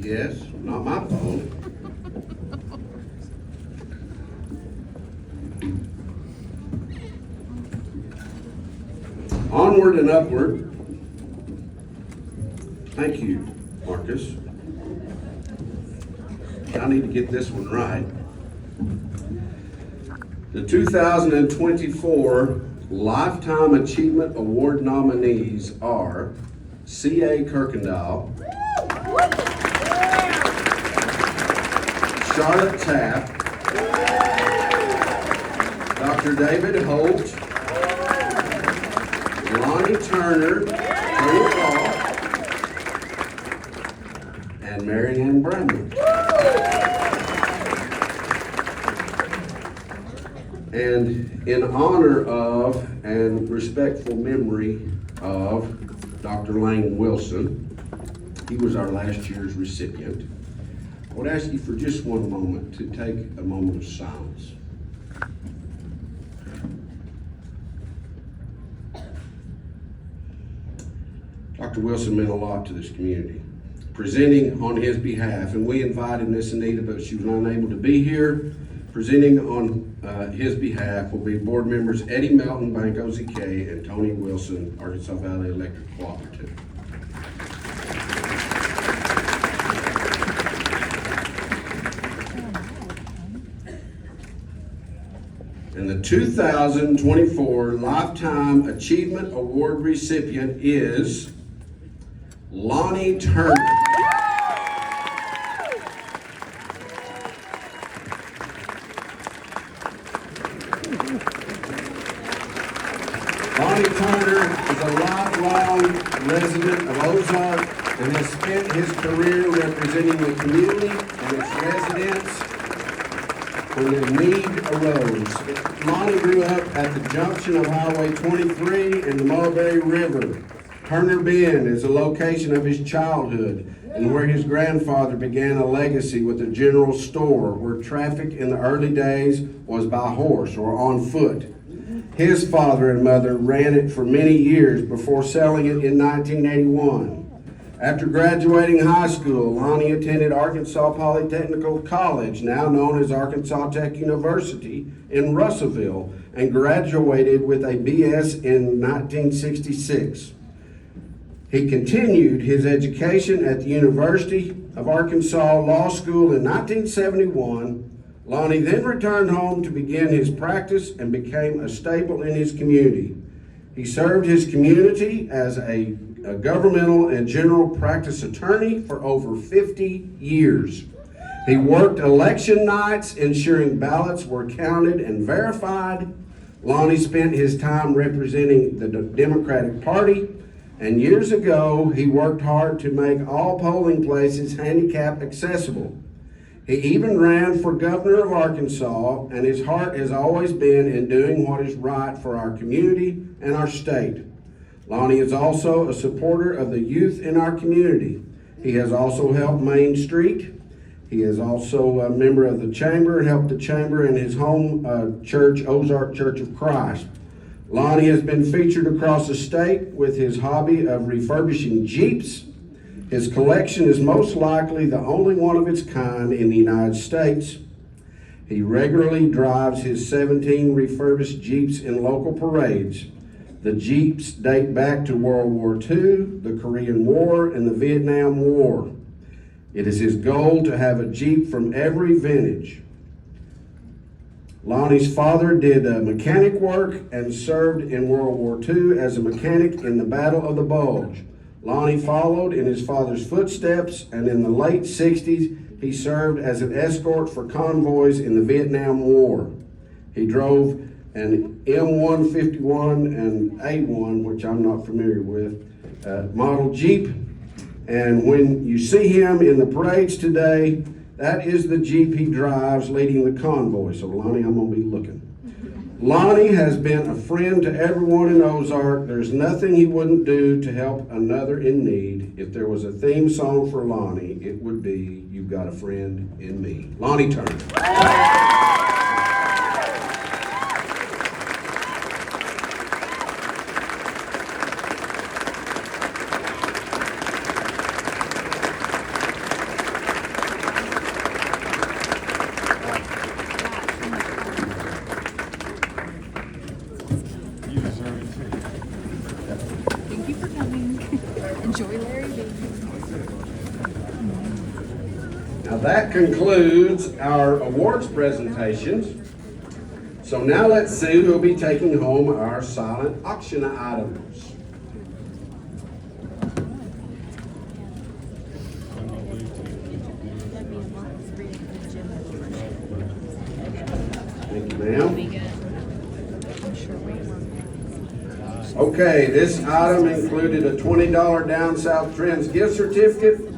Yes, not my phone. Onward and upward. Thank you, Marcus. I need to get this one right. The 2024 Lifetime Achievement Award nominees are C.A. Kirkendall, Charlotte Tapp, Dr. David Holt, Lonnie Turner, and Mary Ann Bramley. And in honor of and respectful memory of Dr. Lane Wilson, he was our last year's recipient. I would ask you for just one moment to take a moment of silence. Dr. Wilson meant a lot to this community. Presenting on his behalf, and we invited Miss Anita, but she was unable to be here. Presenting on his behalf will be board members Eddie Melton, Bank OZK, and Tony Wilson, Arkansas Valley Electric Cooperative. And the 2024 Lifetime Achievement Award recipient is Lonnie Turner. Lonnie Turner is a lifelong resident of Ozark and has spent his career representing the community and its residents when the need arose. Lonnie grew up at the junction of Highway 23 and the Mulberry River. Turner Bend is the location of his childhood and where his grandfather began a legacy with a general store where traffic in the early days was by horse or on foot. His father and mother ran it for many years before selling it in 1981. After graduating high school, Lonnie attended Arkansas Polytechnical College, now known as Arkansas Tech University, in Russellville, and graduated with a BS in 1966. He continued his education at the University of Arkansas Law School in 1971. Lonnie then returned home to begin his practice and became a staple in his community. He served his community as a governmental and general practice attorney for over 50 years. He worked election nights, ensuring ballots were counted and verified. Lonnie spent his time representing the Democratic Party, and years ago, he worked hard to make all polling places handicap accessible. He even ran for governor of Arkansas, and his heart has always been in doing what is right for our community and our state. Lonnie is also a supporter of the youth in our community. He has also helped Main Street. He is also a member of the chamber and helped the chamber in his home church, Ozark Church of Christ. Lonnie has been featured across the state with his hobby of refurbishing Jeeps. His collection is most likely the only one of its kind in the United States. He regularly drives his 17 refurbished Jeeps in local parades. The Jeeps date back to World War II, the Korean War, and the Vietnam War. It is his goal to have a Jeep from every vintage. Lonnie's father did mechanic work and served in World War II as a mechanic in the Battle of the Bulge. Lonnie followed in his father's footsteps, and in the late 60s, he served as an escort for convoys in the Vietnam War. He drove an M151 and A1, which I'm not familiar with, model Jeep. And when you see him in the parades today, that is the Jeep he drives leading the convoy. So Lonnie, I'm gonna be looking. Lonnie has been a friend to everyone in Ozark. There's nothing he wouldn't do to help another in need. If there was a theme song for Lonnie, it would be "You've Got a Friend in Me." Lonnie Turner. for coming. Enjoy Larry B. Now that concludes our awards presentations. So now let's see who'll be taking home our silent auction items. Thank you, ma'am. Okay, this item included a $20 Down South Trends gift certificate